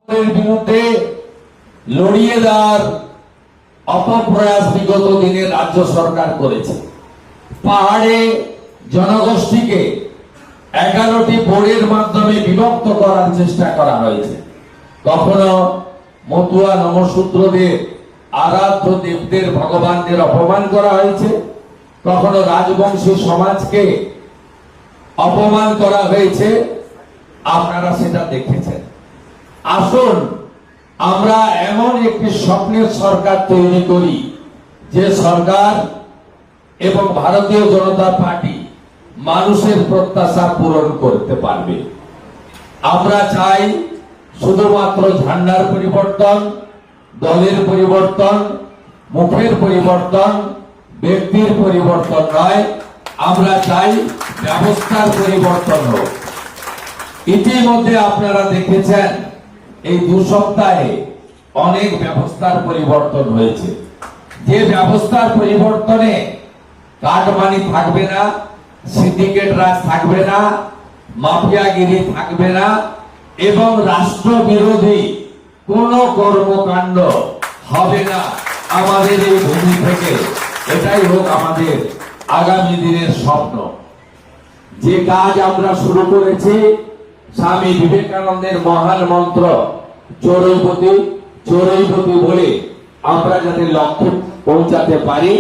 বিরুদ্ধে লড়িয়ে দেওয়ার অপপ্রয়াস বিগত দিনে রাজ্য সরকার করেছে। পাহাড়ে জনগোষ্ঠীকে 11টি বোর্ডের মাধ্যমে বিভক্ত করার চেষ্টা করা হয়েছে। কখনো মতুয়া নমশূদ্রদের আরাধ্য দেবদের ভগবানদের অপমান করা হয়েছে, কখনো রাজবংশী সমাজকে অপমান করা হয়েছে। আপনারা সেটা দেখেছেন। আসুন আমরা এমন একটি স্বপ্নের সরকার তৈরি করি যে সরকার এবং ভারতীয় জনতা পার্টি মানুষের প্রত্যাশা পূরণ করতে পারবে। আমরা চাই শুধুমাত্র ঝান্ডার পরিবর্তন, দলের পরিবর্তন, মুখের পরিবর্তন, ব্যক্তির পরিবর্তন নয়, আমরা চাই ব্যবস্থার পরিবর্তন হোক। ইতিমধ্যে আপনারা দেখেছেন এই 2 সপ্তাহে অনেক ব্যবস্থার পরিবর্তন হয়েছে। যে ব্যবস্থার পরিবর্তনে কাটমানি থাকবে না, সিন্ডিকেট রাজ থাকবে না, মাফিয়াগিরি থাকবে না এবং রাষ্ট্রবিরোধী কোন কর্মকাণ্ড হবে না আমাদের এই ভূমি থেকে। এটাই হোক আমাদের আগামী দিনের স্বপ্ন। যে কাজ আমরা শুরু করেছি স্বামী বিবেকানন্দের মহান মন্ত্র চরৈবতী চরৈবতী বলে আমরা যাতে লক্ষ্যে পৌঁছাতে পারি,